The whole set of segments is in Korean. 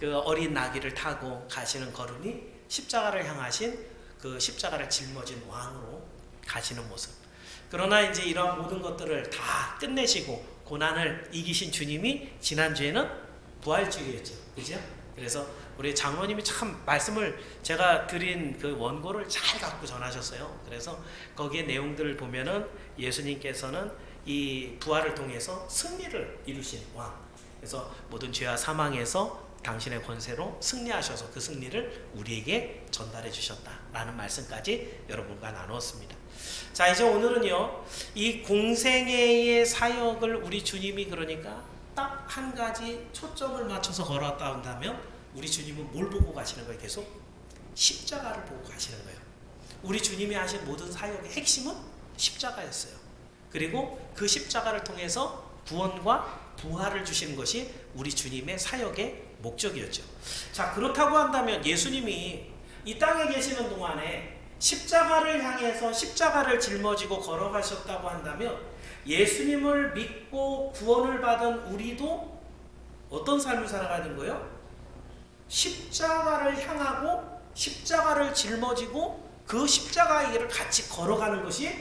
그 어린 나귀를 타고 가시는 걸음이 십자가를 향하신 그 십자가를 짊어진 왕으로 가시는 모습. 그러나 이제 이러한 모든 것들을 다 끝내시고 고난을 이기신 주님이 지난주에는 부활주일이었죠. 그죠? 그래서 우리 장로님이 참 말씀을 제가 드린 그 원고를 잘 갖고 전하셨어요. 그래서 거기에 내용들을 보면은 예수님께서는 이 부활을 통해서 승리를 이루신 왕. 그래서 모든 죄와 사망에서 당신의 권세로 승리하셔서 그 승리를 우리에게 전달해 주셨다라는 말씀까지 여러분과 나누었습니다. 자, 이제 오늘은요, 이 공생애의 사역을 우리 주님이 그러니까 딱 한 가지 초점을 맞춰서 걸어왔다 한다면 우리 주님은 뭘 보고 가시는 거예요? 계속 십자가를 보고 가시는 거예요. 우리 주님이 하신 모든 사역의 핵심은 십자가였어요. 그리고 그 십자가를 통해서 구원과 부활을 주시는 것이 우리 주님의 사역의 목적이었죠. 자, 그렇다고 한다면 예수님이 이 땅에 계시는 동안에 십자가를 향해서 십자가를 짊어지고 걸어가셨다고 한다면 예수님을 믿고 구원을 받은 우리도 어떤 삶을 살아가야 되는 거예요? 십자가를 향하고 십자가를 짊어지고 그 십자가의 길을 같이 걸어가는 것이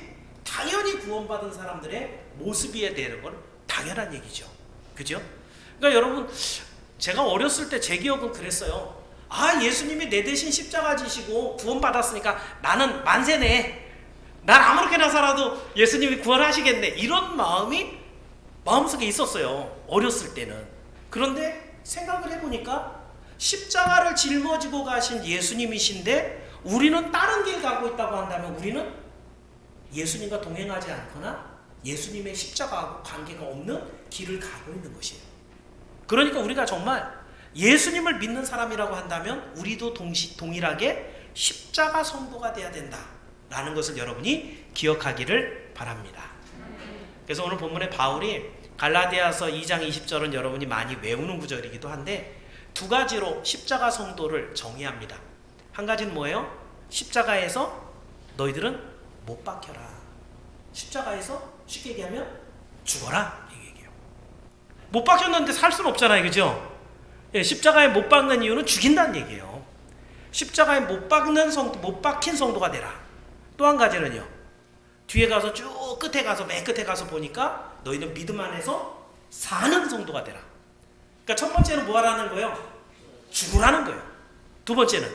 당연히 구원받은 사람들의 모습이어야 되는 건 당연한 얘기죠. 그죠? 그러니까 여러분, 제가 어렸을 때 제 기억은 그랬어요. 아, 예수님이 내 대신 십자가 지시고 구원받았으니까 나는 만세네. 난 아무렇게나 살아도 예수님이 구원하시겠네. 이런 마음이 마음속에 있었어요. 어렸을 때는. 그런데 생각을 해보니까 십자가를 짊어지고 가신 예수님이신데 우리는 다른 길 가고 있다고 한다면 우리는 예수님과 동행하지 않거나 예수님의 십자가하고 관계가 없는 길을 가고 있는 것이에요. 그러니까 우리가 정말 예수님을 믿는 사람이라고 한다면 우리도 동일하게 십자가 성도가 돼야 된다라는 것을 여러분이 기억하기를 바랍니다. 그래서 오늘 본문에 바울이 갈라디아서 2장 20절은 여러분이 많이 외우는 구절이기도 한데 두 가지로 십자가 성도를 정의합니다. 한 가지는 뭐예요? 십자가에서 너희들은 못 박혀라. 십자가에서 쉽게 얘기하면 죽어라. 이 얘기예요. 못 박혔는데 살 수는 없잖아요. 그죠? 예, 십자가에 못 박는 이유는 죽인다는 얘기예요. 십자가에 못 박힌 성도가 되라. 또 한 가지는요. 뒤에 가서 쭉 끝에 가서 맨 끝에 가서 보니까 너희는 믿음 안에서 사는 성도가 되라. 그러니까 첫 번째는 뭐 하라는 거예요? 죽으라는 거예요. 두 번째는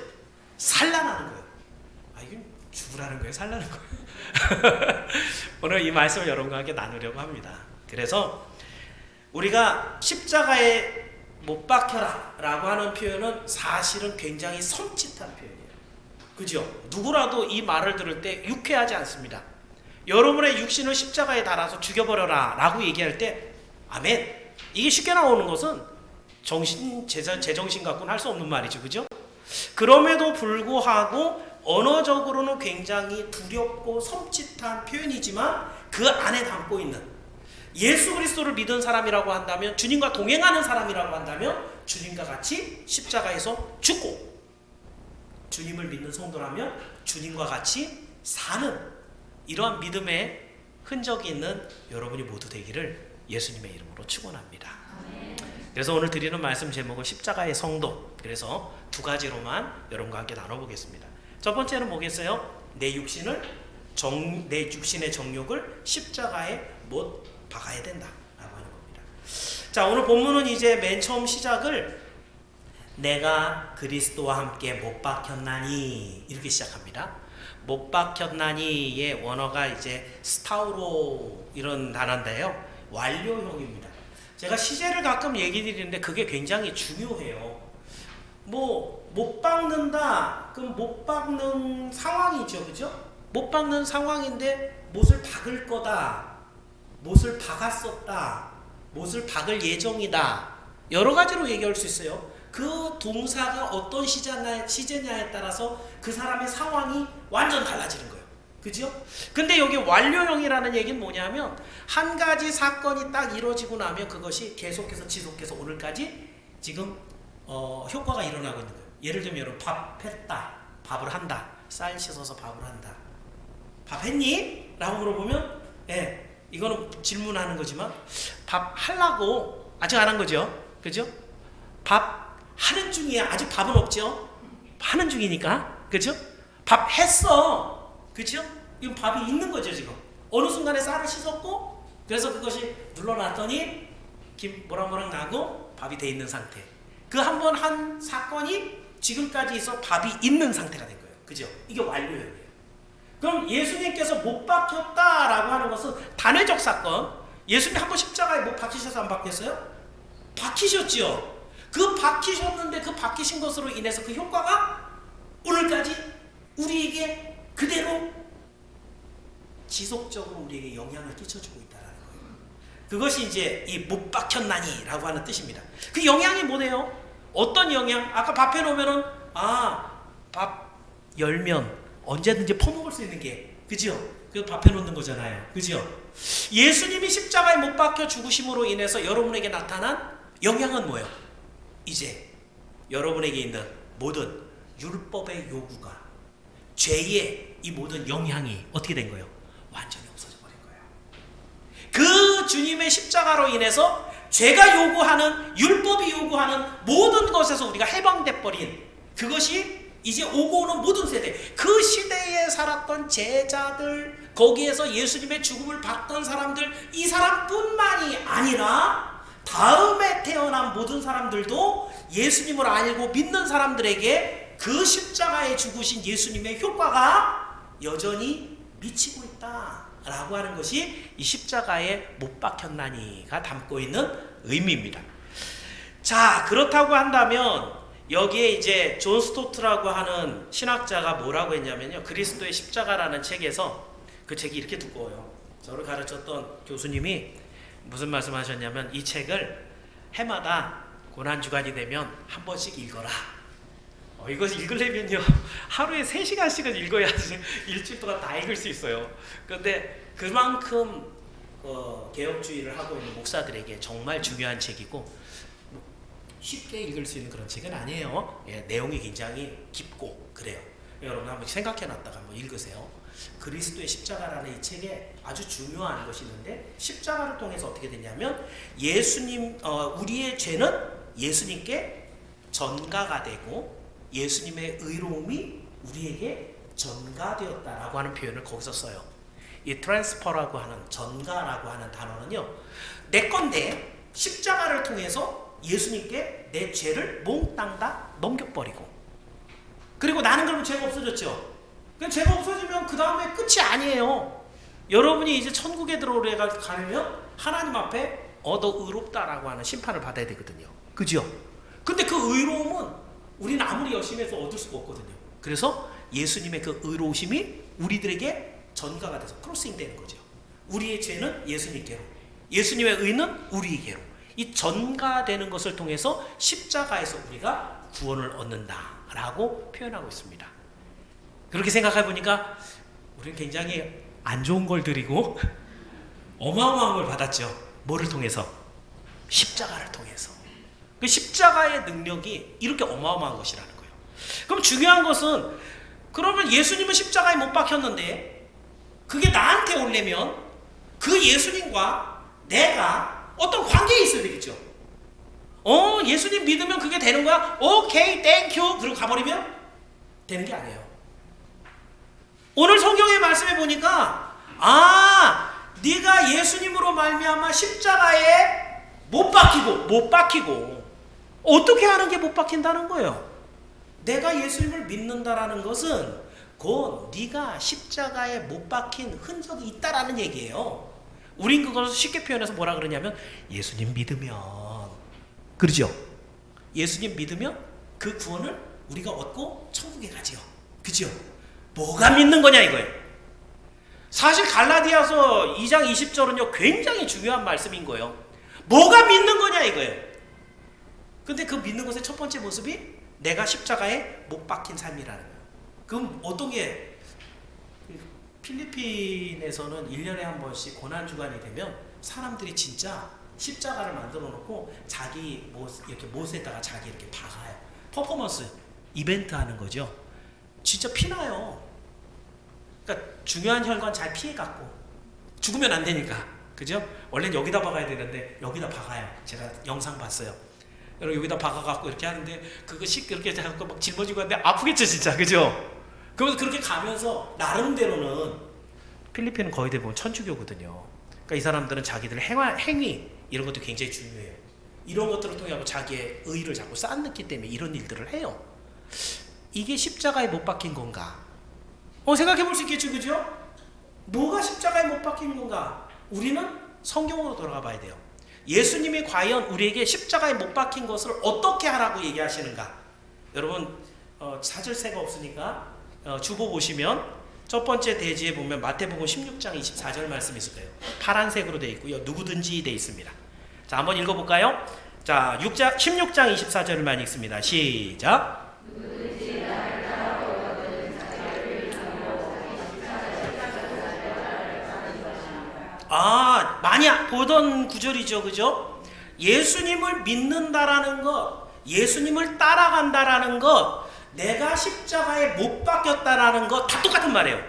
살라는 거예요. 아, 이게 죽으라는 거예요? 살라는 거예요? 오늘 이 말씀을 여러분과 함께 나누려고 합니다. 그래서 우리가 십자가에 못 박혀라 라고 하는 표현은 사실은 굉장히 섬찟한 표현이에요. 그죠? 누구라도 이 말을 들을 때 유쾌하지 않습니다. 여러분의 육신을 십자가에 달아서 죽여버려라 라고 얘기할 때 아멘. 이게 쉽게 나오는 것은 제정신 갖고는 할 수 없는 말이죠. 그죠? 그럼에도 불구하고 언어적으로는 굉장히 두렵고 섬찟한 표현이지만 그 안에 담고 있는 예수 그리스도를 믿은 사람이라고 한다면 주님과 동행하는 사람이라고 한다면 주님과 같이 십자가에서 죽고 주님을 믿는 성도라면 주님과 같이 사는 이러한 믿음의 흔적이 있는 여러분이 모두 되기를 예수님의 이름으로 축원합니다. 그래서 오늘 드리는 말씀 제목은 십자가의 성도. 그래서 두 가지로만 여러분과 함께 나눠보겠습니다. 첫 번째는 뭐겠어요? 내 육신의 정욕을 십자가에 못 박아야 된다라고 하는 겁니다. 자, 오늘 본문은 이제 맨 처음 시작을 내가 그리스도와 함께 못 박혔나니 이렇게 시작합니다. 못 박혔나니의 원어가 이제 스타우로 이런 단어인데요. 완료형입니다. 제가 시제를 가끔 얘기 드리는데 그게 굉장히 중요해요. 못 박는다. 그럼 못 박는 상황이죠. 그죠? 못 박는 상황인데 못을 박을 거다. 못을 박았었다. 못을 박을 예정이다. 여러 가지로 얘기할 수 있어요. 그 동사가 어떤 시제냐에 따라서 그 사람의 상황이 완전 달라지는 거예요. 그죠? 근데 여기 완료형이라는 얘기는 뭐냐면 한 가지 사건이 딱 이루어지고 나면 그것이 계속해서 지속해서 오늘까지 지금 효과가 일어나고 있는 거예요. 예를 들면 여러분 밥했다. 밥을 한다. 쌀 씻어서 밥을 한다. 밥 했니? 라고 물어보면 예, 이거는 질문하는 거지만 밥 하려고 아직 안 한 거죠. 그죠? 밥 하는 중이야. 아직 밥은 없죠. 하는 중이니까. 그죠? 밥 했어. 그죠? 이건 밥이 있는 거죠 지금. 어느 순간에 쌀을 씻었고 그래서 그것이 눌러놨더니 김 모락모락 나고 밥이 돼 있는 상태. 그 한 번 한 사건이 지금까지 있어 밥이 있는 상태가 된 거예요. 그죠? 이게 완료예요. 그럼 예수님께서 못 박혔다라고 하는 것은 단회적 사건. 예수님 한 번 십자가에 못 박히셔서 안 박혔어요? 박히셨죠. 그 박히셨는데 그 박히신 것으로 인해서 그 효과가 오늘까지 우리에게 그대로 지속적으로 우리에게 영향을 끼쳐주고 있다는 거예요. 그것이 이제 이 못 박혔나니라고 하는 뜻입니다. 그 영향이 뭐네요? 어떤 영향? 아까 밥 해놓으면은 밥 열면 언제든지 퍼먹을 수 있는 게, 그죠? 그 밥 해놓는 거잖아요. 그죠? 예수님이 십자가에 못 박혀 죽으심으로 인해서 여러분에게 나타난 영향은 뭐예요? 이제 여러분에게 있는 모든 율법의 요구가, 죄의 이 모든 영향이 어떻게 된 거예요? 완전히 없어져 버린 거예요. 그 주님의 십자가로 인해서 죄가 요구하는, 율법이 요구하는 모든 것에서 우리가 해방돼 버린, 그것이 이제 오고 오는 모든 세대, 그 시대에 살았던 제자들, 거기에서 예수님의 죽음을 받던 사람들, 이 사람뿐만이 아니라 다음에 태어난 모든 사람들도 예수님을 알고 믿는 사람들에게 그 십자가에 죽으신 예수님의 효과가 여전히 미치고 있다라고 하는 것이 이 십자가에 못 박혔나니가 담고 있는 의미입니다. 자, 그렇다고 한다면 여기에 이제 존 스토트라고 하는 신학자가 뭐라고 했냐면요, 그리스도의 십자가라는 책에서, 그 책이 이렇게 두꺼워요. 저를 가르쳤던 교수님이 무슨 말씀하셨냐면, 이 책을 해마다 고난주간이 되면 한 번씩 읽어라. 이거 읽으려면요 하루에 3시간씩은 읽어야지 일주일 동안 다 읽을 수 있어요. 그런데 그만큼 개혁주의를 하고 있는 목사들에게 정말 중요한 책이고, 쉽게 읽을 수 있는 그런 책은 아니에요. 예, 내용이 굉장히 깊고 그래요. 여러분 한번 생각해 놨다가 한번 읽으세요. 그리스도의 십자가라는 이 책에 아주 중요한 것이 있는데, 십자가를 통해서 어떻게 되냐면 예수님, 우리의 죄는 예수님께 전가가 되고 예수님의 의로움이 우리에게 전가되었다라고 하는 표현을 거기서 써요. 이 트랜스퍼라고 하는, 전가라고 하는 단어는요, 내 건데 십자가를 통해서 예수님께 내 죄를 몽땅 다 넘겨버리고, 그리고 나는 그러면 죄가 없어졌죠. 죄가 없어지면 그 다음에 끝이 아니에요. 여러분이 이제 천국에 들어가려면 하나님 앞에 너 의롭다라고 하는 심판을 받아야 되거든요. 그죠? 근데 그 의로움은 우리는 아무리 열심히 해서 얻을 수가 없거든요. 그래서 예수님의 그 의로우심이 우리들에게 전가가 돼서 크로싱 되는 거죠. 우리의 죄는 예수님께로, 예수님의 의는 우리에게로, 이 전가되는 것을 통해서 십자가에서 우리가 구원을 얻는다라고 표현하고 있습니다. 그렇게 생각해 보니까 우리는 굉장히 안 좋은 걸 드리고 어마어마한 걸 받았죠. 뭐를 통해서? 십자가를 통해서. 그 십자가의 능력이 이렇게 어마어마한 것이라는 거예요. 그럼 중요한 것은, 그러면 예수님은 십자가에 못 박혔는데 그게 나한테 오려면 그 예수님과 내가 어떤 관계에 있어야 되겠죠. 예수님 믿으면 그게 되는 거야? 오케이, 땡큐. 그리고 가버리면 되는 게 아니에요. 오늘 성경의 말씀에 보니까 네가 예수님으로 말미암아 십자가에 못 박히고 어떻게 하는 게 못 박힌다는 거예요? 내가 예수님을 믿는다라는 것은 곧 네가 십자가에 못 박힌 흔적이 있다라는 얘기예요. 우린 그걸 쉽게 표현해서 뭐라 그러냐면, 예수님 믿으면, 그러죠? 예수님 믿으면 그 구원을 우리가 얻고 천국에 가지요. 그죠? 뭐가 믿는 거냐 이거예요. 사실 갈라디아서 2장 20절은요 굉장히 중요한 말씀인 거예요. 뭐가 믿는 거냐 이거예요. 근데 그 믿는 것의 첫 번째 모습이 내가 십자가에 못 박힌 삶이라는 거예요. 그럼 어떤 게, 필리핀에서는 1년에 한 번씩 고난주간이 되면 사람들이 진짜 십자가를 만들어 놓고 자기 이렇게 못에다가 자기 이렇게 박아요. 퍼포먼스 이벤트 하는 거죠. 진짜 피나요. 그러니까 중요한 혈관 잘 피해갖고 죽으면 안 되니까, 그죠? 원래는 여기다 박아야 되는데 여기다 박아요. 제가 영상 봤어요. 여러분 여기다 박아갖고 이렇게 하는데 그것이 그렇게 자꾸 막 짊어지고 하는데 아프겠죠 진짜, 그죠? 그러면서 그렇게 가면서 나름대로는 필리핀은 거의 대부분 천주교거든요. 그러니까 이 사람들은 자기들 행위 이런 것도 굉장히 중요해요. 이런 것들을 통해 자기의 의의를 자꾸 쌓았기 때문에 이런 일들을 해요. 이게 십자가에 못 박힌 건가? 생각해 볼 수 있겠죠, 그죠? 뭐가 십자가에 못 박힌 건가? 우리는 성경으로 돌아가 봐야 돼요. 예수님이 과연 우리에게 십자가에 못 박힌 것을 어떻게 하라고 얘기하시는가? 여러분 찾을 새가 없으니까 주보 보시면 첫 번째 대지에 보면 마태복음 16장 24절 말씀이 있을 거예요. 파란색으로 되어 있고요. 누구든지 되어 있습니다. 자, 한번 읽어볼까요? 자, 16장 24절만 읽습니다. 시작. 많이 보던 구절이죠, 그죠? 예수님을 믿는다라는 것, 예수님을 따라간다라는 것, 내가 십자가에 못 박혔다라는 것 다 똑같은 말이에요.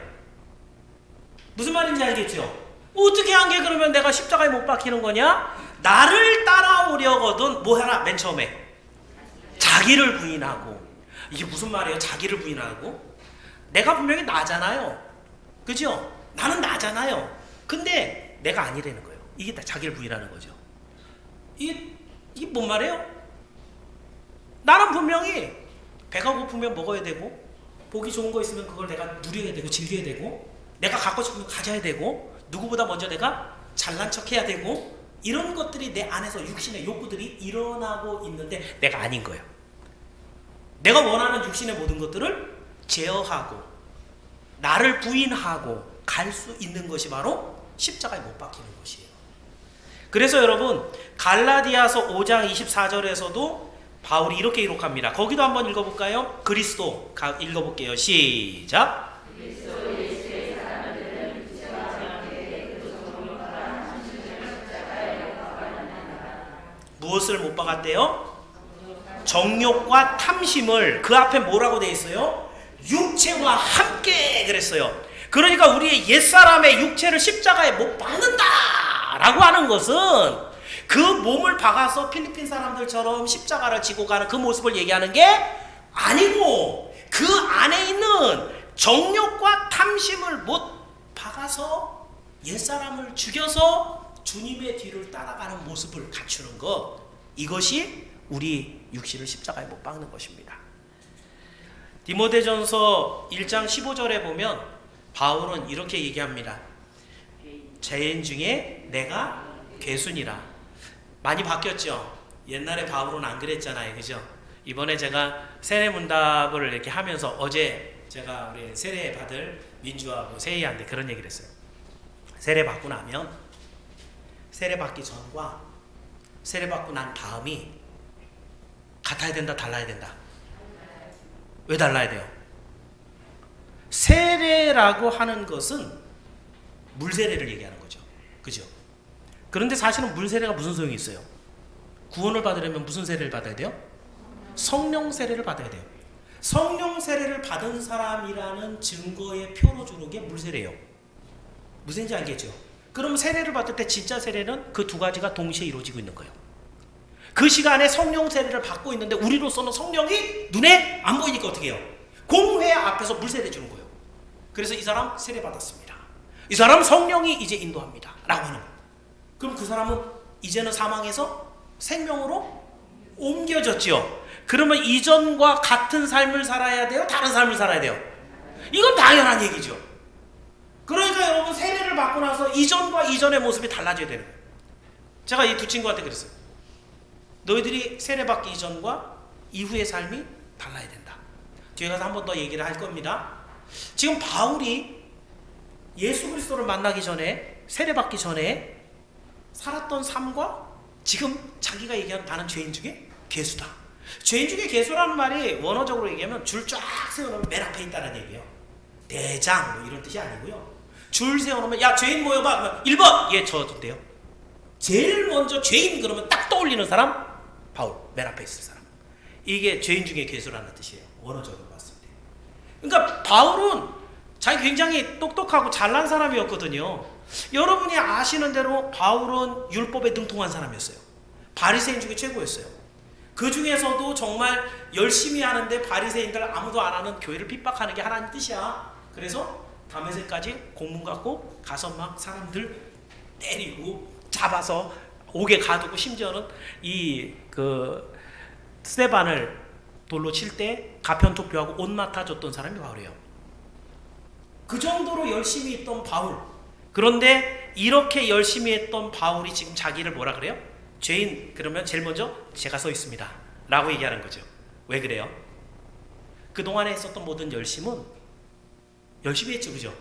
무슨 말인지 알겠죠? 어떻게 한 게 그러면 내가 십자가에 못 박히는 거냐? 나를 따라오려거든 뭐 해라? 맨 처음에 자기를 부인하고. 이게 무슨 말이에요? 자기를 부인하고? 내가 분명히 나잖아요, 그죠? 나는 나잖아요. 근데 내가 아니라는 거예요. 이게 다 자기를 부인하는 거죠. 이게 뭔 말이에요? 나는 분명히 배가 고프면 먹어야 되고, 보기 좋은 거 있으면 그걸 내가 누려야 되고 즐겨야 되고, 내가 갖고 싶으면 가져야 되고, 누구보다 먼저 내가 잘난 척 해야 되고, 이런 것들이 내 안에서 육신의 욕구들이 일어나고 있는데 내가 아닌 거예요. 내가 원하는 육신의 모든 것들을 제어하고 나를 부인하고 갈 수 있는 것이 바로 십자가에 못 박히는 것이에요. 그래서 여러분 갈라디아서 5장 24절에서도 바울이 이렇게 기록합니다. 거기도 한번 읽어볼까요? 그리스도 읽어볼게요. 시작. 무엇을 못 박았대요? 정욕과 탐심을. 그 앞에 뭐라고 돼 있어요? 육체와 함께 그랬어요. 그러니까 우리의 옛사람의 육체를 십자가에 못 박는다라고 하는 것은 그 몸을 박아서 필리핀 사람들처럼 십자가를 지고 가는 그 모습을 얘기하는 게 아니고, 그 안에 있는 정욕과 탐심을 못 박아서 옛사람을 죽여서 주님의 뒤를 따라가는 모습을 갖추는 것, 이것이 우리 육신을 십자가에 못 박는 것입니다. 디모데전서 1장 15절에 보면 바울은 이렇게 얘기합니다. 죄인 중에 내가 괴순이라. 많이 바뀌었죠. 옛날에 바울은 안 그랬잖아요, 그죠? 이번에 제가 세례문답을 이렇게 하면서 어제 제가 우리 세례 받을 민주하고 세희한테 그런 얘기를 했어요. 세례 받고 나면 세례 받기 전과 세례 받고 난 다음이 같아야 된다, 달라야 된다? 왜 달라야 돼요? 세례라고 하는 것은 물세례를 얘기하는 거죠, 그죠? 그런데 사실은 물세례가 무슨 소용이 있어요? 구원을 받으려면 무슨 세례를 받아야 돼요? 성령 세례를 받아야 돼요. 성령 세례를 받은 사람이라는 증거의 표로 주는 게 물세례예요. 무슨지 알겠죠? 그럼 세례를 받을 때 진짜 세례는 그 두 가지가 동시에 이루어지고 있는 거예요. 그 시간에 성령 세례를 받고 있는데 우리로서는 성령이 눈에 안 보이니까 어떻게 해요? 공회 앞에서 물세례 주는 거예요. 그래서 이 사람 세례 받았습니다. 이 사람 성령이 이제 인도합니다 라고 하는 거예요. 그럼 그 사람은 이제는 사망에서 생명으로 옮겨졌죠. 그러면 이전과 같은 삶을 살아야 돼요? 다른 삶을 살아야 돼요? 이건 당연한 얘기죠. 그러니까 여러분 세례를 받고 나서 이전과 이전의 모습이 달라져야 되는 거예요. 제가 이 두 친구한테 그랬어요. 너희들이 세례 받기 이전과 이후의 삶이 달라야 된다. 뒤에 가서 한 번 더 얘기를 할 겁니다. 지금 바울이 예수 그리스도를 만나기 전에, 세례 받기 전에 살았던 삶과 지금 자기가 얘기하는 나는 죄인 중에 괴수다. 죄인 중에 괴수라는 말이 원어적으로 얘기하면 줄 쫙 세워놓으면 맨 앞에 있다는 얘기예요. 대장 뭐 이런 뜻이 아니고요. 줄 세워놓으면 야 죄인 모여봐. 1번 예 저던데요. 제일 먼저 죄인 그러면 딱 떠올리는 사람 바울, 맨 앞에 있을 사람. 이게 죄인 중에 괴수라는 뜻이에요, 원어적으로 봤을 때. 그러니까 바울은 자기 굉장히 똑똑하고 잘난 사람이었거든요. 여러분이 아시는 대로 바울은 율법에 능통한 사람이었어요. 바리새인 중에 최고였어요. 그 중에서도 정말 열심히 하는데 바리새인들 아무도 안 하는 교회를 핍박하는 게 하나님 뜻이야. 그래서 다메섹까지 공문 갖고 가서 막 사람들 때리고 잡아서 옥에 가두고, 심지어는 스데반을 돌로 칠 때 가편 투표하고 옷 맡아줬던 사람이 바울이에요. 그 정도로 열심히 했던 바울. 그런데 이렇게 열심히 했던 바울이 지금 자기를 뭐라 그래요? 죄인. 그러면 제일 먼저 제가 서 있습니다 라고 얘기하는 거죠. 왜 그래요? 그동안에 했었던 모든 열심은 열심히 했죠. 그죠?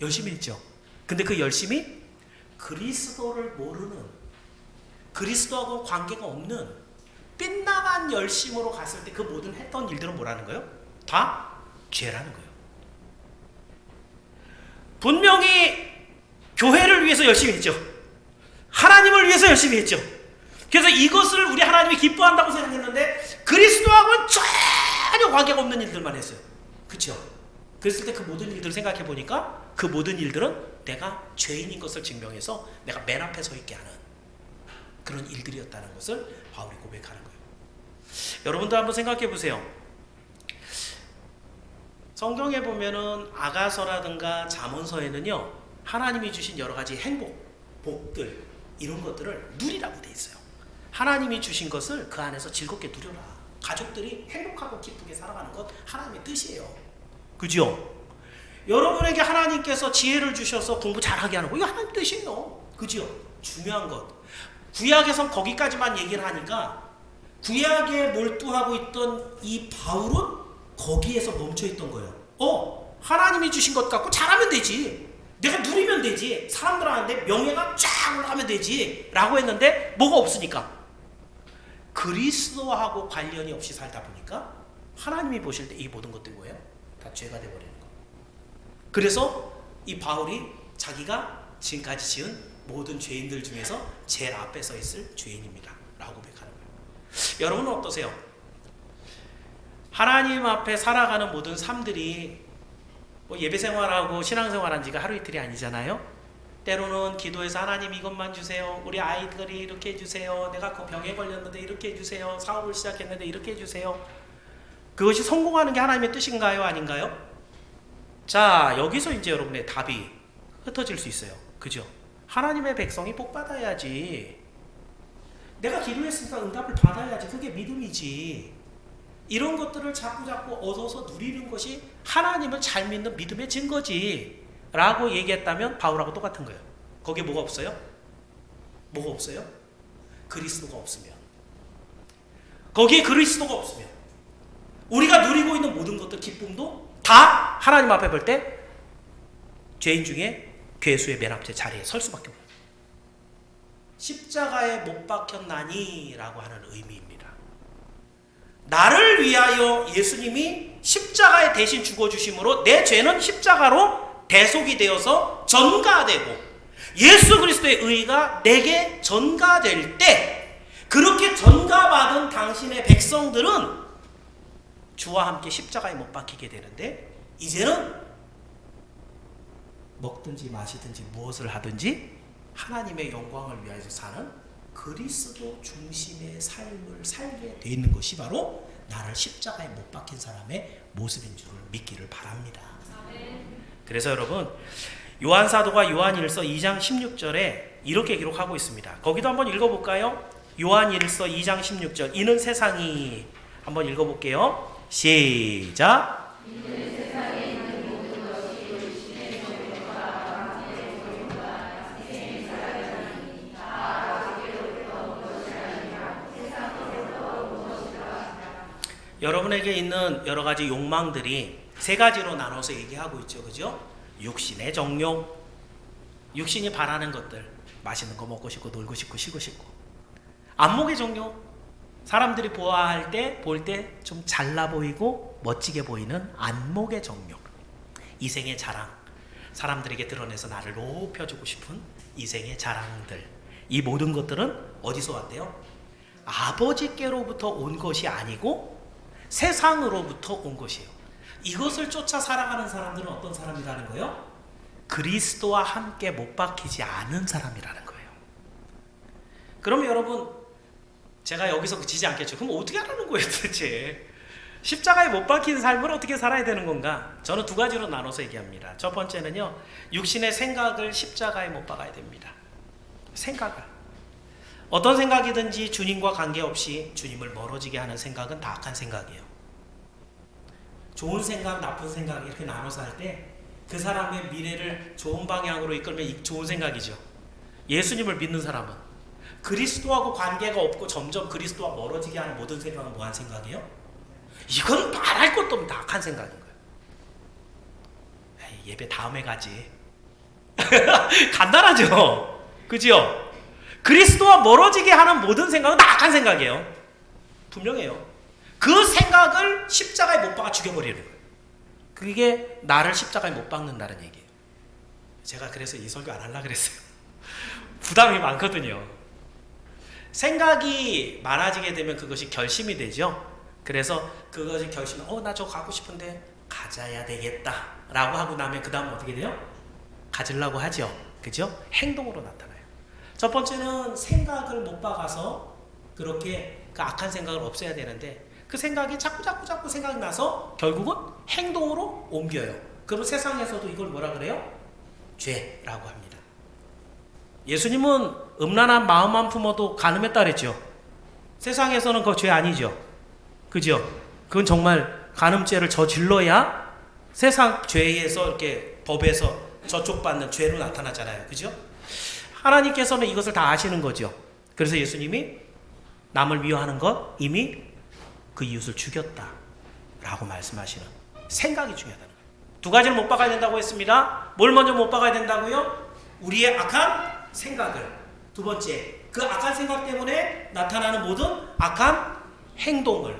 열심히 했죠. 근데 그 열심이 그리스도를 모르는, 그리스도하고 관계가 없는 빗나간 열심으로 갔을 때 그 모든 했던 일들은 뭐라는 거예요? 다 죄라는 거예요. 분명히 교회를 위해서 열심히 했죠. 하나님을 위해서 열심히 했죠. 그래서 이것을 우리 하나님이 기뻐한다고 생각했는데 그리스도하고는 전혀 관계가 없는 일들만 했어요. 그렇죠? 그랬을 때 그 모든 일들을 생각해 보니까 그 모든 일들은 내가 죄인인 것을 증명해서 내가 맨 앞에 서 있게 하는 그런 일들이었다는 것을 바울이 고백하는 거예요. 여러분도 한번 생각해 보세요. 성경에 보면은 아가서라든가 잠언서에는요, 하나님이 주신 여러 가지 행복, 복들, 이런 것들을 누리라고 돼 있어요. 하나님이 주신 것을 그 안에서 즐겁게 누려라. 가족들이 행복하고 기쁘게 살아가는 것 하나님의 뜻이에요. 그죠? 여러분에게 하나님께서 지혜를 주셔서 공부 잘하게 하는 거, 이거 하나님 뜻이에요. 그죠? 중요한 것. 구약에선 거기까지만 얘기를 하니까 구약에 몰두하고 있던 이 바울은 거기에서 멈춰있던 거예요. 하나님이 주신 것 갖고 잘하면 되지. 내가 누리면 되지. 사람들한테 명예가 쫙 올라가면 되지. 라고 했는데 뭐가 없으니까. 그리스도하고 관련이 없이 살다 보니까 하나님이 보실 때 이 모든 것들이 뭐예요? 다 죄가 돼버리는 거. 그래서 이 바울이 자기가 지금까지 지은 모든 죄인들 중에서 제일 앞에 서 있을 죄인입니다 라고 고백하는 거예요. 여러분은 어떠세요? 하나님 앞에 살아가는 모든 삶들이 예배 생활하고 신앙 생활한 지가 하루 이틀이 아니잖아요. 때로는 기도해서 하나님 이것만 주세요. 우리 아이들이 이렇게 해주세요. 내가 그 병에 걸렸는데 이렇게 해주세요. 사업을 시작했는데 이렇게 해주세요. 그것이 성공하는 게 하나님의 뜻인가요? 아닌가요? 자, 여기서 이제 여러분의 답이 흩어질 수 있어요. 그죠? 하나님의 백성이 복 받아야지. 내가 기도했으니까 응답을 받아야지. 그게 믿음이지. 이런 것들을 자꾸 얻어서 누리는 것이 하나님을 잘 믿는 믿음의 증거지 라고 얘기했다면 바울하고 똑같은 거예요. 거기에 뭐가 없어요? 뭐가 없어요? 그리스도가 없으면. 거기에 그리스도가 없으면 우리가 누리고 있는 모든 것들, 기쁨도 다 하나님 앞에 볼 때 죄인 중에 괴수의 맨 앞에 자리에 설 수밖에 없어요. 십자가에 못 박혔나니 라고 하는 의미입니다. 나를 위하여 예수님이 십자가에 대신 죽어주심으로 내 죄는 십자가로 대속이 되어서 전가되고 예수 그리스도의 의가 내게 전가될 때, 그렇게 전가받은 당신의 백성들은 주와 함께 십자가에 못 박히게 되는데, 이제는 먹든지 마시든지 무엇을 하든지 하나님의 영광을 위하여 사는 그리스도 중심의 삶을 살게 돼 있는 것이 바로 나를 십자가에 못 박힌 사람의 모습인 줄을 믿기를 바랍니다. 그래서 여러분, 요한 사도가 요한일서 2장 16절에 이렇게 기록하고 있습니다. 거기도 한번 읽어볼까요? 요한일서 2장 16절. 이는 세상이, 한번 읽어볼게요. 시작. 여러분에게 있는 여러 가지 욕망들이 세 가지로 나눠서 얘기하고 있죠. 그죠? 육신의 정욕, 육신이 바라는 것들, 맛있는 거 먹고 싶고 놀고 싶고 쉬고 싶고. 안목의 정욕, 사람들이 보아할 때, 볼 때 좀 잘나 보이고 멋지게 보이는 안목의 정욕. 이생의 자랑, 사람들에게 드러내서 나를 높여주고 싶은 이생의 자랑들. 이 모든 것들은 어디서 왔대요? 아버지께로부터 온 것이 아니고 세상으로부터 온 것이에요. 이것을 쫓아 살아가는 사람들은 어떤 사람이라는 거예요? 그리스도와 함께 못 박히지 않은 사람이라는 거예요. 그럼 여러분, 제가 여기서 그치지 않겠죠. 그럼 어떻게 하라는 거예요 도대체? 십자가에 못 박힌 삶을 어떻게 살아야 되는 건가? 저는 두 가지로 나눠서 얘기합니다. 첫 번째는요, 육신의 생각을 십자가에 못 박아야 됩니다. 생각을. 어떤 생각이든지 주님과 관계없이 주님을 멀어지게 하는 생각은 다 악한 생각이에요. 좋은 생각, 나쁜 생각 이렇게 나눠서 할 때 그 사람의 미래를 좋은 방향으로 이끌면 좋은 생각이죠. 예수님을 믿는 사람은 그리스도하고 관계가 없고 점점 그리스도와 멀어지게 하는 모든 생각은 뭐한 생각이에요? 이건 말할 것도 없는 악한 생각인 거예요. 에이, 예배 다음에 가지. 간단하죠? 그죠? 그리스도와 멀어지게 하는 모든 생각은 다 악한 생각이에요. 분명해요. 그 생각을 십자가에 못 박아 죽여버리는 거예요. 그게 나를 십자가에 못 박는다는 얘기예요. 제가 그래서 이 설교 안 하려고 그랬어요. 부담이 많거든요. 생각이 많아지게 되면 그것이 결심이 되죠. 그래서 그것이 결심이 나 저거 가고 싶은데 가져야 되겠다 라고 하고 나면 그 다음 어떻게 돼요? 가지려고 하죠. 그죠? 행동으로 나타나요. 첫 번째는 생각을 못 박아서 그렇게 그 악한 생각을 없애야 되는데 그 생각이 자꾸 생각이 나서 결국은 행동으로 옮겨요. 그럼 세상에서도 이걸 뭐라 그래요? 죄라고 합니다. 예수님은 음란한 마음만 품어도 간음했다 그랬죠. 세상에서는 그거 죄 아니죠. 그죠? 그건 정말 간음죄를 저질러야 세상 죄에서 이렇게 법에서 저촉받는 죄로 나타나잖아요. 그죠? 하나님께서는 이것을 다 아시는 거죠. 그래서 예수님이 남을 미워하는 것 이미 그 이웃을 죽였다 라고 말씀하시는 생각이 중요하다는 거예요. 두 가지를 못 박아야 된다고 했습니다. 뭘 먼저 못 박아야 된다고요? 우리의 악한 생각을. 두 번째, 그 악한 생각 때문에 나타나는 모든 악한 행동을.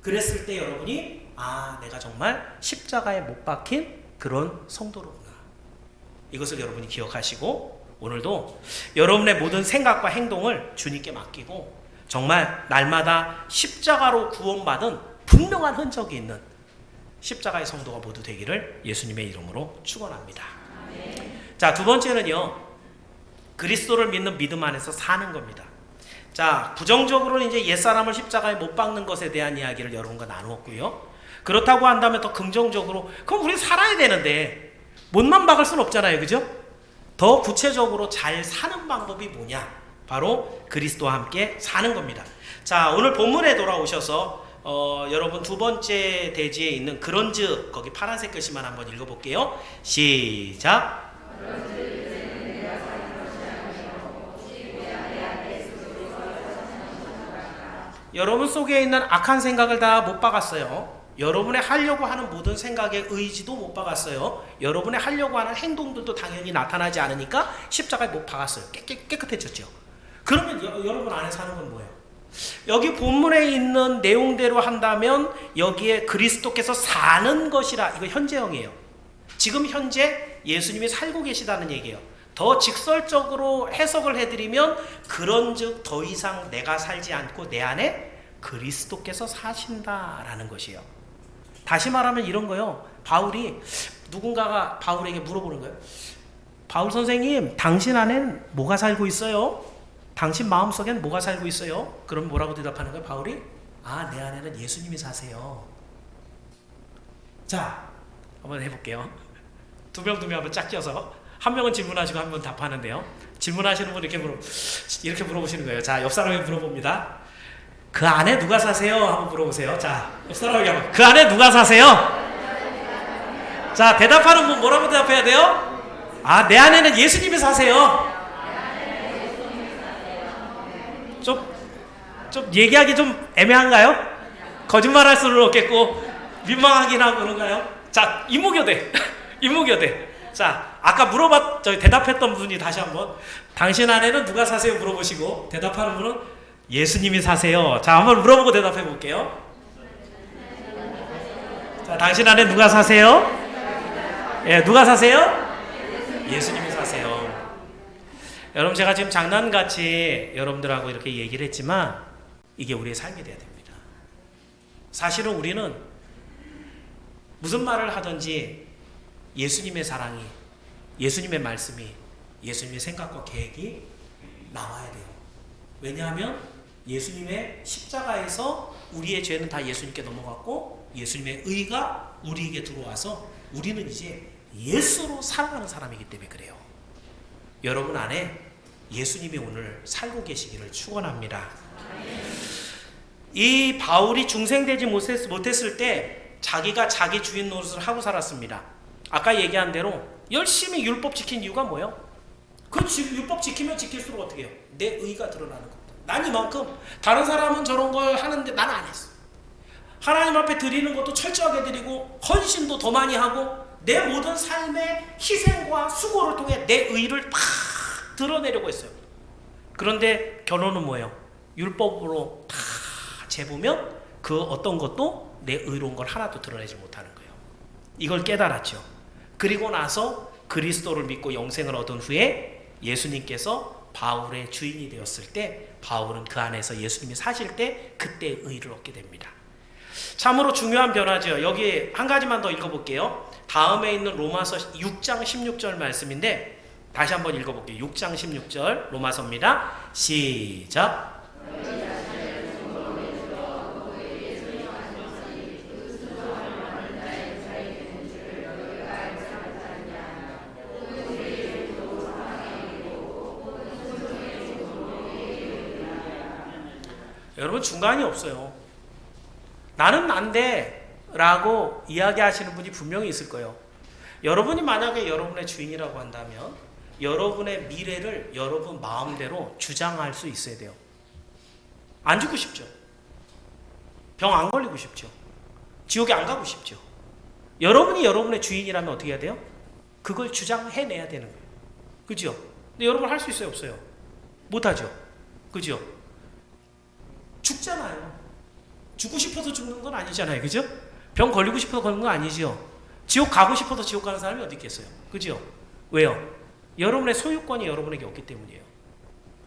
그랬을 때 여러분이 내가 정말 십자가에 못 박힌 그런 성도로구나. 이것을 여러분이 기억하시고 오늘도 여러분의 모든 생각과 행동을 주님께 맡기고 정말 날마다 십자가로 구원받은 분명한 흔적이 있는 십자가의 성도가 모두 되기를 예수님의 이름으로 축원합니다. 자, 두 번째는요, 그리스도를 믿는 믿음 안에서 사는 겁니다. 자, 부정적으로는 이제 옛사람을 십자가에 못 박는 것에 대한 이야기를 여러분과 나누었고요. 그렇다고 한다면 더 긍정적으로 그럼 우리 살아야 되는데 못만 박을 수는 없잖아요. 그죠? 더 구체적으로 잘 사는 방법이 뭐냐? 바로 그리스도와 함께 사는 겁니다. 자, 오늘 본문에 돌아오셔서 여러분 두 번째 대지에 있는 그런즉 거기 파란색 글씨만 한번 읽어볼게요. 시작. 여러분 속에 있는 악한 생각을 다 못 박았어요. 여러분의 하려고 하는 모든 생각의 의지도 못 박았어요. 여러분의 하려고 하는 행동들도 당연히 나타나지 않으니까 십자가에 못 박았어요. 깨끗해졌죠. 그러면 여러분 안에 사는 건 뭐예요? 여기 본문에 있는 내용대로 한다면 여기에 그리스도께서 사는 것이라, 이거 현재형이에요. 지금 현재 예수님이 살고 계시다는 얘기예요. 더 직설적으로 해석을 해드리면 그런즉 더 이상 내가 살지 않고 내 안에 그리스도께서 사신다라는 것이에요. 다시 말하면 이런 거요. 바울이 누군가가 바울에게 물어보는 거예요. 바울 선생님, 당신 안엔 뭐가 살고 있어요? 당신 마음속엔 뭐가 살고 있어요? 그럼 뭐라고 대답하는 거예요? 바울이 내 안에는 예수님이 사세요. 자, 한번 해볼게요. 두 명 한번 짝 껴서 한 명은 질문하시고 한 명은 답하는데요. 질문하시는 분 이렇게 물어보시는 거예요. 자, 옆 사람이 물어봅니다. 그 안에 누가 사세요? 한번 물어보세요. 자, 옆 사람에게 한번. 그 안에 누가 사세요? 자, 대답하는 분 뭐라고 대답해야 돼요? 내 안에는 예수님이 사세요. 좀 얘기하기 좀 애매한가요? 거짓말할 수는 없겠고 민망하긴 하고 그런가요? 자, 이무교대. 자, 아까 대답했던 분이 다시 한번 당신 안에는 누가 사세요? 물어보시고 대답하는 분은 예수님이 사세요. 자, 한번 물어보고 대답해 볼게요. 자, 당신 안에 누가 사세요? 예, 누가 사세요? 예수님이 사세요. 여러분, 제가 지금 장난같이 여러분들하고 이렇게 얘기를 했지만 이게 우리의 삶이 돼야 됩니다. 사실은 우리는 무슨 말을 하든지 예수님의 사랑이, 예수님의 말씀이, 예수님의 생각과 계획이 나와야 돼요. 왜냐하면 예수님의 십자가에서 우리의 죄는 다 예수님께 넘어갔고 예수님의 의가 우리에게 들어와서 우리는 이제 예수로 살아가는 사람이기 때문에 그래요. 여러분 안에 예수님이 오늘 살고 계시기를 축원합니다. 이 바울이 중생되지 못했을 때 자기가 자기 주인 노릇을 하고 살았습니다. 아까 얘기한 대로 열심히 율법 지킨 이유가 뭐예요? 그 율법 지키면 지킬수록 어떻게 해요? 내 의가 드러나는 겁니다. 난 이만큼, 다른 사람은 저런 걸 하는데 난 안 했어. 하나님 앞에 드리는 것도 철저하게 드리고 헌신도 더 많이 하고 내 모든 삶의 희생과 수고를 통해 내 의를 막 드러내려고 했어요. 그런데 결론은 뭐예요? 율법으로 다 재보면 그 어떤 것도 내 의로운 걸 하나도 드러내지 못하는 거예요. 이걸 깨달았죠. 그리고 나서 그리스도를 믿고 영생을 얻은 후에 예수님께서 바울의 주인이 되었을 때 바울은 그 안에서 예수님이 사실 때 그때 의를 얻게 됩니다. 참으로 중요한 변화죠. 여기 한 가지만 더 읽어볼게요. 다음에 있는 로마서 6장 16절 말씀인데 다시 한번 읽어볼게요. 6장 16절 로마서입니다. 시작. 여러분 중간이 없어요. 나는 난데 라고 이야기하시는 분이 분명히 있을 거예요. 여러분이 만약에 여러분의 주인이라고 한다면 여러분의 미래를 여러분 마음대로 주장할 수 있어야 돼요. 안 죽고 싶죠. 병 안 걸리고 싶죠. 지옥에 안 가고 싶죠. 여러분이 여러분의 주인이라면 어떻게 해야 돼요? 그걸 주장해내야 되는 거예요. 그죠? 근데 여러분 할 수 있어요? 없어요? 못하죠. 그죠? 죽잖아요. 죽고 싶어서 죽는 건 아니잖아요. 그죠? 병 걸리고 싶어서 걸는 건 아니죠. 지옥 가고 싶어서 지옥 가는 사람이 어디 있겠어요. 그죠? 왜요? 여러분의 소유권이 여러분에게 없기 때문이에요.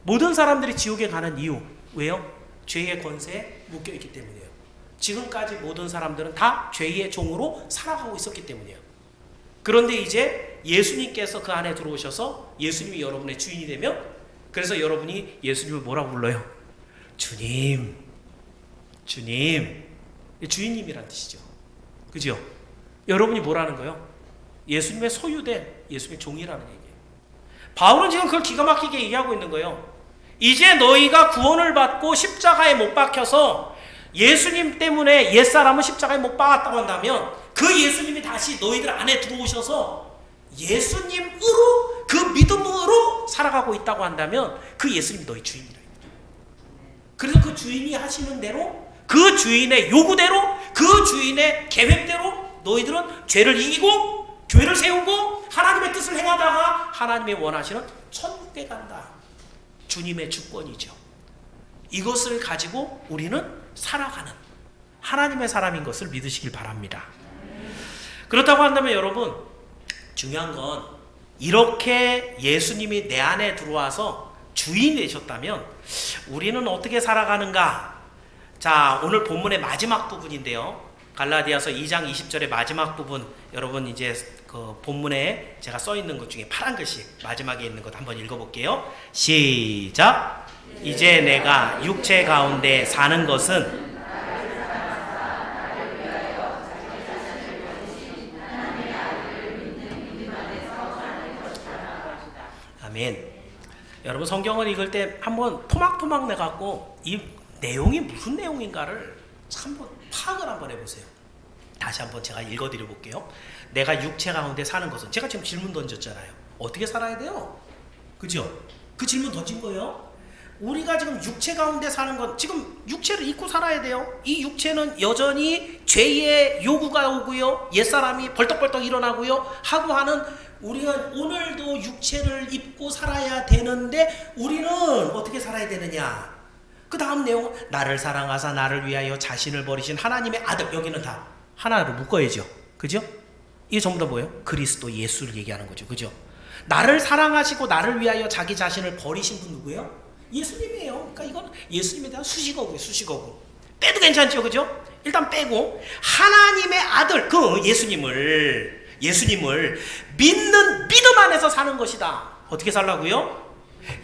모든 사람들이 지옥에 가는 이유 왜요? 죄의 권세에 묶여있기 때문이에요. 지금까지 모든 사람들은 다 죄의 종으로 살아가고 있었기 때문이에요. 그런데 이제 예수님께서 그 안에 들어오셔서 예수님이 여러분의 주인이 되면 그래서 여러분이 예수님을 뭐라고 불러요? 주님, 주님. 주인님이란 뜻이죠. 그죠? 여러분이 뭐라는 거예요? 예수님의 소유된 예수님의 종이라는 얘기예요. 바울은 지금 그걸 기가 막히게 얘기하고 있는 거예요. 이제 너희가 구원을 받고 십자가에 못 박혀서 예수님 때문에 옛사람은 십자가에 못 박았다고 한다면 그 예수님이 다시 너희들 안에 들어오셔서 예수님으로 그 믿음으로 살아가고 있다고 한다면 그 예수님이 너희 주인이라. 그래서 그 주인이 하시는 대로 그 주인의 요구대로 그 주인의 계획대로 너희들은 죄를 이기고 교회를 세우고 하나님의 뜻을 행하다가 하나님의 원하시는 천국에 간다. 주님의 주권이죠. 이것을 가지고 우리는 살아가는 하나님의 사람인 것을 믿으시길 바랍니다. 그렇다고 한다면 여러분 중요한 건 이렇게 예수님이 내 안에 들어와서 주인이 되셨다면 우리는 어떻게 살아가는가? 자, 오늘 본문의 마지막 부분인데요. 갈라디아서 2장 20절의 마지막 부분, 여러분 이제 그 본문에 제가 써 있는 것 중에 파란 글씨 마지막에 있는 것 한번 읽어볼게요. 시작. 이제 내가 육체 가운데 사는 것은 아멘. 여러분 성경을 읽을 때 한번 토막토막 내갖고 이 내용이 무슨 내용인가를 한번 파악을 한번 해보세요. 다시 한번 제가 읽어드려 볼게요. 내가 육체 가운데 사는 것은, 제가 지금 질문 던졌잖아요. 어떻게 살아야 돼요? 그죠? 그 질문 던진 거예요. 우리가 지금 육체 가운데 사는 건 지금 육체를 입고 살아야 돼요. 이 육체는 여전히 죄의 요구가 오고요, 옛사람이 벌떡벌떡 일어나고요 하고 하는, 우리는 오늘도 육체를 입고 살아야 되는데 우리는 어떻게 살아야 되느냐. 그 다음 내용은 나를 사랑하사 나를 위하여 자신을 버리신 하나님의 아들. 여기는 다 하나로 묶어야죠. 그죠? 이게 전부 다 뭐예요? 그리스도 예수를 얘기하는 거죠. 그죠? 나를 사랑하시고 나를 위하여 자기 자신을 버리신 분 누구예요? 예수님이에요. 그러니까 이건 예수님에 대한 수식어고요. 수식어고. 빼도 괜찮죠. 그죠? 일단 빼고 하나님의 아들 그 예수님을 믿는 믿음 안에서 사는 것이다. 어떻게 살라고요?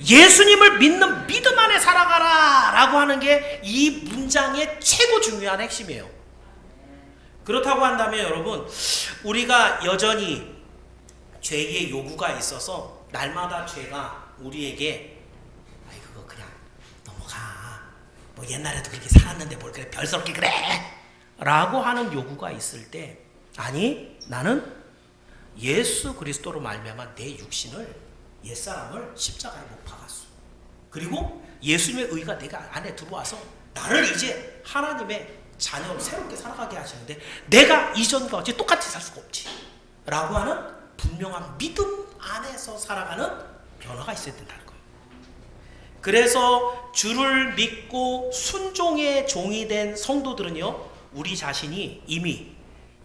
예수님을 믿는 믿음 안에 살아가라 라고 하는 게 이 문장의 최고 중요한 핵심이에요. 그렇다고 한다면 여러분, 우리가 여전히 죄의 요구가 있어서 날마다 죄가 우리에게 아이 그거 그냥 넘어가, 뭐 옛날에도 그렇게 살았는데 뭘 그래 별스럽게 그래 라고 하는 요구가 있을 때, 아니 나는 예수 그리스도로 말미암아 내 육신을, 옛사람을 십자가에 못 박았어. 그리고 예수님의 의가 내가 안에 들어와서 나를 이제 하나님의 자녀로 새롭게 살아가게 하시는데 내가 이전과 같이 똑같이 살 수가 없지 라고 하는 분명한 믿음 안에서 살아가는 변화가 있어야 된다는 거예요. 그래서 주를 믿고 순종의 종이 된 성도들은요, 우리 자신이 이미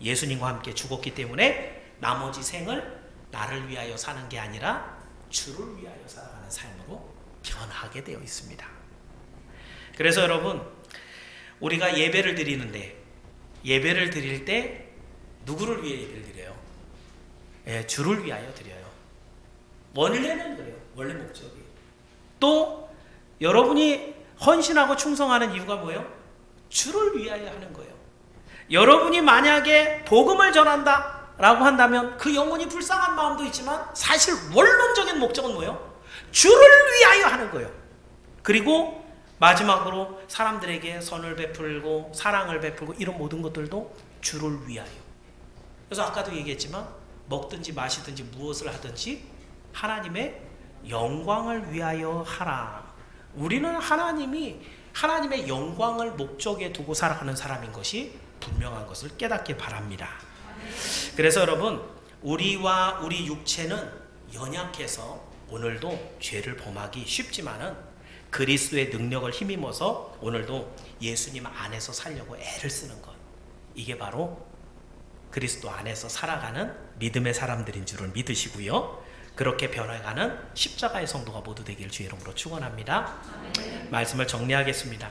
예수님과 함께 죽었기 때문에 나머지 생을 나를 위하여 사는 게 아니라 주를 위하여 살아가는 삶으로 변하게 되어 있습니다. 그래서 여러분, 우리가 예배를 드리는데, 예배를 드릴 때 누구를 위해 예배를 드려요? 예, 주를 위하여 드려요. 원래는 그래요. 원래 목적이. 또 여러분이 헌신하고 충성하는 이유가 뭐예요? 주를 위하여 하는 거예요. 여러분이 만약에 복음을 전한다 라고 한다면 그 영혼이 불쌍한 마음도 있지만 사실 원론적인 목적은 뭐예요? 주를 위하여 하는 거예요. 그리고 마지막으로 사람들에게 선을 베풀고 사랑을 베풀고 이런 모든 것들도 주를 위하여. 그래서 아까도 얘기했지만 먹든지 마시든지 무엇을 하든지 하나님의 영광을 위하여 하라. 우리는 하나님의 영광을 목적에 두고 살아가는 사람인 것이 분명한 것을 깨닫길 바랍니다. 그래서 여러분, 우리와 우리 육체는 연약해서 오늘도 죄를 범하기 쉽지만은 그리스도의 능력을 힘입어서 오늘도 예수님 안에서 살려고 애를 쓰는 것, 이게 바로 그리스도 안에서 살아가는 믿음의 사람들인 줄을 믿으시고요, 그렇게 변해가는 십자가의 성도가 모두 되기를 주의 이름으로 축원합니다. 말씀을 정리하겠습니다.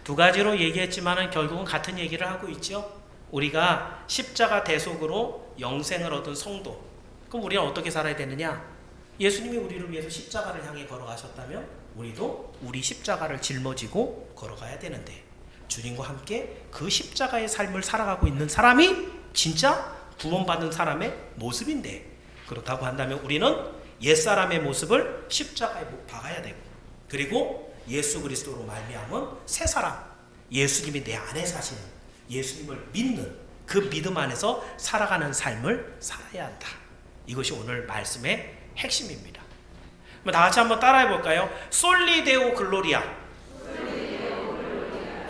두 가지로 얘기했지만은 결국은 같은 얘기를 하고 있죠. 우리가 십자가 대속으로 영생을 얻은 성도, 그럼 우리는 어떻게 살아야 되느냐? 예수님이 우리를 위해서 십자가를 향해 걸어가셨다면 우리도 우리 십자가를 짊어지고 걸어가야 되는데, 주님과 함께 그 십자가의 삶을 살아가고 있는 사람이 진짜 구원받은 사람의 모습인데, 그렇다고 한다면 우리는 옛사람의 모습을 십자가에 못 박아야 되고, 그리고 예수 그리스도로 말미암은 새 사람, 예수님이 내 안에 사시는, 예수님을 믿는 그 믿음 안에서 살아가는 삶을 살아야 한다. 이것이 오늘 말씀의 핵심입니다. 다 같이 한번 따라해 볼까요? 솔리 데오 글로리아.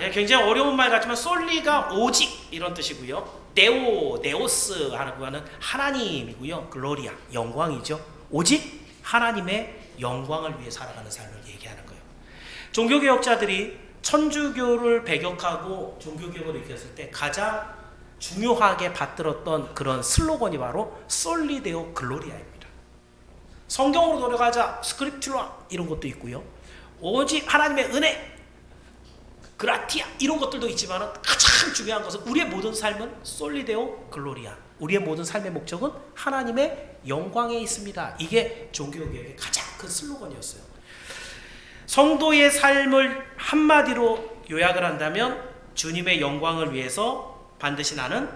예, 굉장히 어려운 말 같지만 솔리가 오직 이런 뜻이고요. 데오스 하는 거는 하나님이고요. 글로리아, 영광이죠. 오직 하나님의 영광을 위해 살아가는 삶을 얘기하는 거예요. 종교개혁자들이 천주교를 배격하고 종교개혁을 일으켰을 때 가장 중요하게 받들었던 그런 슬로건이 바로 솔리 데오 글로리아입니다. 성경으로 돌아가자 스크립튜라 이런 것도 있고요. 오직 하나님의 은혜, 그라티아 이런 것들도 있지만 가장 중요한 것은 우리의 모든 삶은 솔리 데오 글로리아, 우리의 모든 삶의 목적은 하나님의 영광에 있습니다. 이게 종교개혁의 가장 큰 슬로건이었어요. 성도의 삶을 한마디로 요약을 한다면 주님의 영광을 위해서 반드시 나는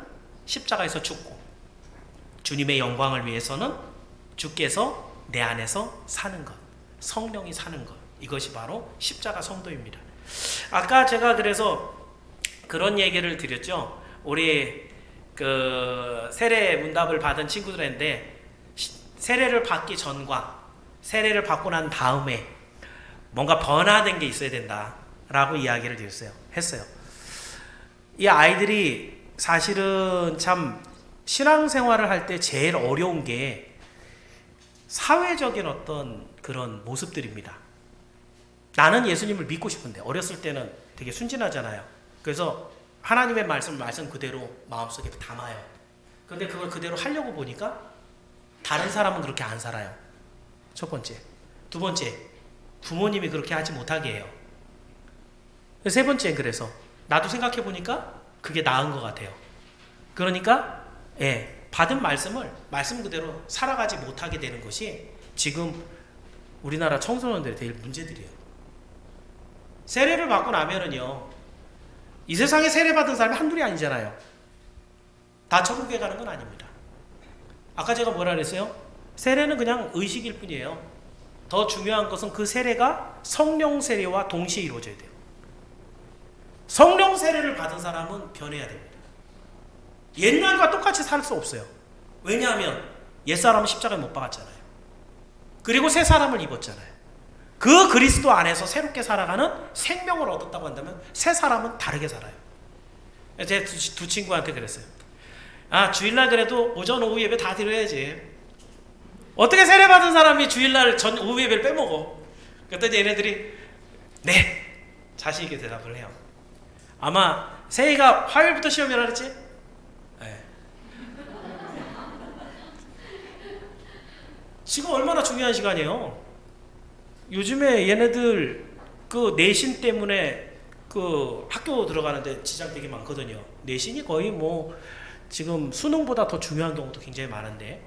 십자가에서 죽고, 주님의 영광을 위해서는 주께서 내 안에서 사는 것, 성령이 사는 것, 이것이 바로 십자가 성도입니다. 아까 제가 그래서 그런 얘기를 드렸죠. 우리 그 세례 문답을 받은 친구들인데, 세례를 받기 전과 세례를 받고 난 다음에 뭔가 변화된 게 있어야 된다라고 이야기를 했어요. 이 아이들이 사실은 참 신앙생활을 할 때 제일 어려운 게 사회적인 어떤 그런 모습들입니다. 나는 예수님을 믿고 싶은데 어렸을 때는 되게 순진하잖아요. 그래서 하나님의 말씀 그대로 마음속에 담아요. 그런데 그걸 그대로 하려고 보니까 다른 사람은 그렇게 안 살아요. 첫 번째. 두 번째, 부모님이 그렇게 하지 못하게 해요. 세 번째는 그래서 나도 생각해 보니까 그게 나은 것 같아요. 그러니까 받은 말씀을 말씀 그대로 살아가지 못하게 되는 것이 지금 우리나라 청소년들이 제일 문제들이에요. 세례를 받고 나면은요, 이 세상에 세례받은 사람이 한둘이 아니잖아요. 다 천국에 가는 건 아닙니다. 아까 제가 뭐라 그랬어요? 세례는 그냥 의식일 뿐이에요. 더 중요한 것은 그 세례가 성령 세례와 동시에 이루어져야 돼요. 성령 세례를 받은 사람은 변해야 됩니다. 옛날과 똑같이 살 수 없어요. 왜냐하면 옛사람은 십자가에 못 박았잖아요. 그리고 새 사람을 입었잖아요. 그 그리스도 안에서 새롭게 살아가는 생명을 얻었다고 한다면 새 사람은 다르게 살아요. 제 두 친구한테 그랬어요. 주일날 그래도 오전 오후 예배 다 드려야지. 어떻게 세례받은 사람이 주일날 오후 예배를 빼먹어? 그랬더니 얘네들이 네, 자신 있게 대답을 해요. 아마 세희가 화요일부터 시험이라 그랬지? 네. 지금 얼마나 중요한 시간이에요. 요즘에 얘네들 그 내신 때문에 그 학교 들어가는데 지장 되게 많거든요. 내신이 거의 뭐 지금 수능보다 더 중요한 경우도 굉장히 많은데,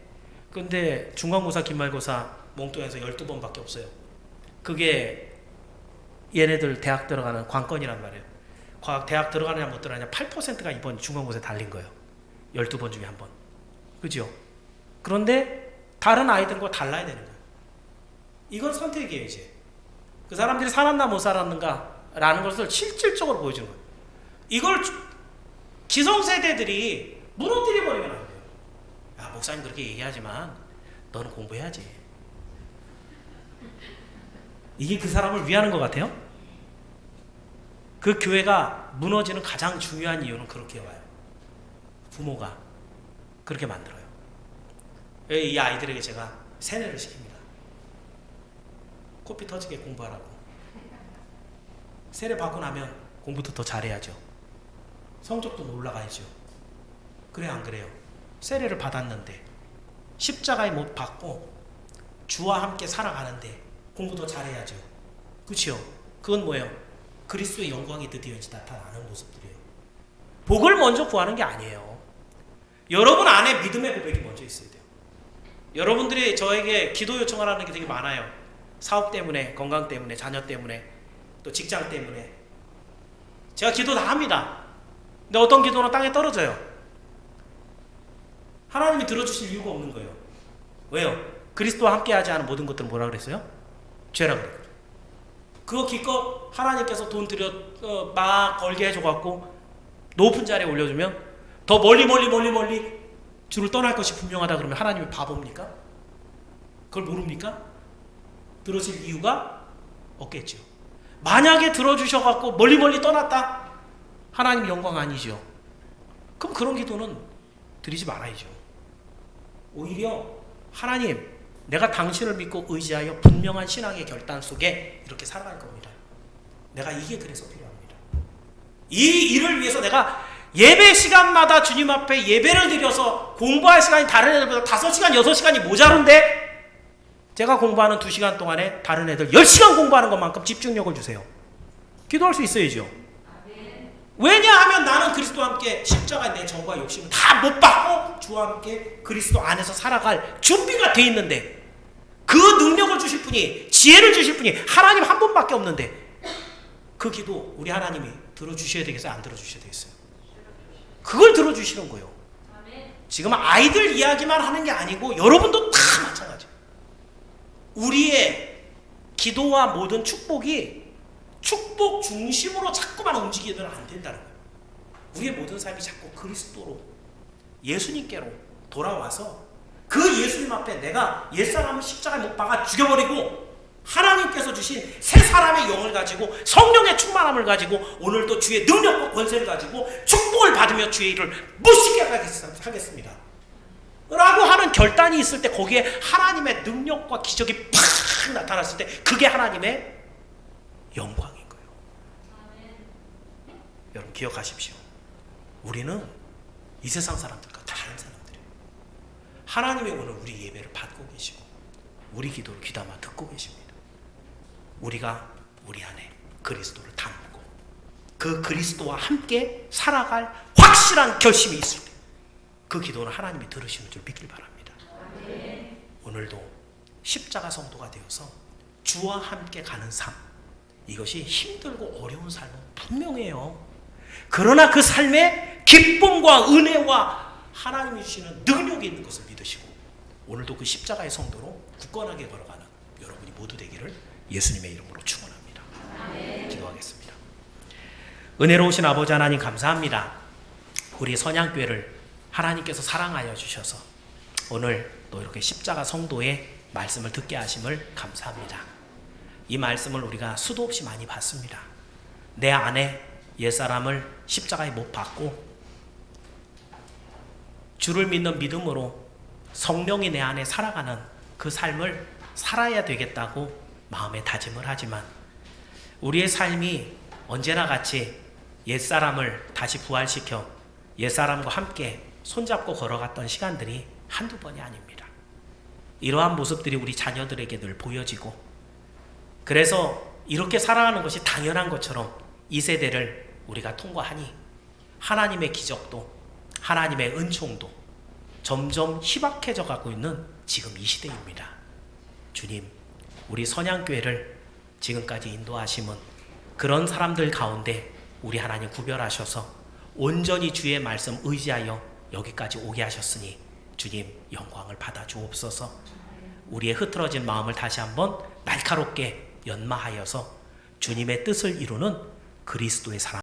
근데 중간고사, 기말고사 몽땅해서 12번밖에 없어요. 그게 얘네들 대학 들어가는 관건이란 말이에요. 대학 들어가느냐 못 들어가느냐 8%가 이번 중간고사에 달린 거예요. 12번 중에 한 번. 그죠? 그런데 다른 아이들과 달라야 되는 거예요. 이건 선택이에요. 이제 그 사람들이 살았나 못 살았는가 라는 것을 실질적으로 보여주는 거예요. 이걸 기성세대들이 무너뜨려버리면 안 돼요. 야, 목사님 그렇게 얘기하지만 너는 공부해야지. 이게 그 사람을 위하는 것 같아요? 그 교회가 무너지는 가장 중요한 이유는 그렇게 와요. 부모가 그렇게 만들어요. 이 아이들에게 제가 세뇌를 시킵니다. 코피 터지게 공부하라고. 세례 받고 나면 공부도 더 잘해야죠. 성적도 올라가야죠. 그래요, 안 그래요? 세례를 받았는데 십자가에 못 박고 주와 함께 살아가는데 공부 더 잘해야죠. 그렇죠? 그건 뭐예요? 그리스도의 영광이 드디어 이제 나타나는 모습들이에요. 복을 먼저 구하는 게 아니에요. 여러분 안에 믿음의 고백이 먼저 있어야 돼요. 여러분들이 저에게 기도 요청을 하는 게 되게 많아요. 사업 때문에, 건강 때문에, 자녀 때문에, 또 직장 때문에. 제가 기도 다 합니다. 근데 어떤 기도는 땅에 떨어져요. 하나님이 들어주실 이유가 없는 거예요. 왜요? 그리스도와 함께하지 않은 모든 것들은 뭐라 그랬어요? 죄라 그래요. 그거 기껏 하나님께서 돈 들여 막 걸게 해줘갖고 높은 자리에 올려주면 더 멀리 주를 떠날 것이 분명하다 그러면 하나님이 바보입니까? 그걸 모릅니까? 들어줄 이유가 없겠죠. 만약에 들어주셔갖고 멀리 떠났다? 하나님 영광 아니죠. 그럼 그런 기도는 드리지 말아야죠. 오히려 하나님, 내가 당신을 믿고 의지하여 분명한 신앙의 결단 속에 이렇게 살아갈 겁니다. 내가 이게 그래서 필요합니다. 이 일을 위해서 내가 예배 시간마다 주님 앞에 예배를 드려서 공부할 시간이 다른 애들보다 5시간, 6시간이 모자른데 제가 공부하는 2시간 동안에 다른 애들 10시간 공부하는 것만큼 집중력을 주세요. 기도할 수 있어야죠. 왜냐하면 나는 그리스도와 함께 십자가에 내 정과 욕심을 다 못 받고 주와 함께 그리스도 안에서 살아갈 준비가 돼 있는데, 그 능력을 주실 분이, 지혜를 주실 분이 하나님 한 분밖에 없는데 그 기도 우리 하나님이 들어주셔야 되겠어요? 안 들어주셔야 되겠어요? 그걸 들어주시는 거예요. 지금 아이들 이야기만 하는 게 아니고 여러분도 다 마찬가지예요. 우리의 기도와 모든 축복이 축복 중심으로 자꾸만 움직이면 안 된다는 거예요. 우리의 모든 삶이 자꾸 그리스도로, 예수님께로 돌아와서 그 예수님 앞에 내가 옛사람을 십자가에 못 박아 죽여버리고 하나님께서 주신 새 사람의 영을 가지고 성령의 충만함을 가지고 오늘도 주의 능력과 권세를 가지고 축복을 받으며 주의 일을 무시게 하겠습니다 라고 하는 결단이 있을 때, 거기에 하나님의 능력과 기적이 팍 나타났을 때 그게 하나님의 영광인 거예요. 여러분 기억하십시오. 우리는 이 세상 사람들과 다른 사람들이에요. 하나님이 오늘 우리 예배를 받고 계시고 우리 기도를 귀담아 듣고 계십니다. 우리가 우리 안에 그리스도를 담고 그 그리스도와 함께 살아갈 확실한 결심이 있을 때 그 기도는 하나님이 들으시는 줄 믿길 바랍니다. 오늘도 십자가 성도가 되어서 주와 함께 가는 삶, 이것이 힘들고 어려운 삶은 분명해요. 그러나 그 삶에 기쁨과 은혜와 하나님이 주시는 능력이 있는 것을 믿으시고 오늘도 그 십자가의 성도로 굳건하게 걸어가는 여러분이 모두 되기를 예수님의 이름으로 축원합니다. 기도하겠습니다. 은혜로우신 아버지 하나님 감사합니다. 우리 선양교회를 하나님께서 사랑하여 주셔서 오늘 또 이렇게 십자가 성도의 말씀을 듣게 하심을 감사합니다. 이 말씀을 우리가 수도 없이 많이 봤습니다. 내 안에 옛사람을 십자가에 못 박고 주를 믿는 믿음으로 성령이 내 안에 살아가는 그 삶을 살아야 되겠다고 마음에 다짐을 하지만 우리의 삶이 언제나 같이 옛사람을 다시 부활시켜 옛사람과 함께 손잡고 걸어갔던 시간들이 한두 번이 아닙니다. 이러한 모습들이 우리 자녀들에게 늘 보여지고 그래서 이렇게 살아가는 것이 당연한 것처럼 이 세대를 우리가 통과하니 하나님의 기적도 하나님의 은총도 점점 희박해져 가고 있는 지금 이 시대입니다. 주님, 우리 선양교회를 지금까지 인도하심은 그런 사람들 가운데 우리 하나님 구별하셔서 온전히 주의 말씀 의지하여 여기까지 오게 하셨으니 주님 영광을 받아 주옵소서. 우리의 흐트러진 마음을 다시 한번 날카롭게 연마하여서 주님의 뜻을 이루는 그리스도의 사람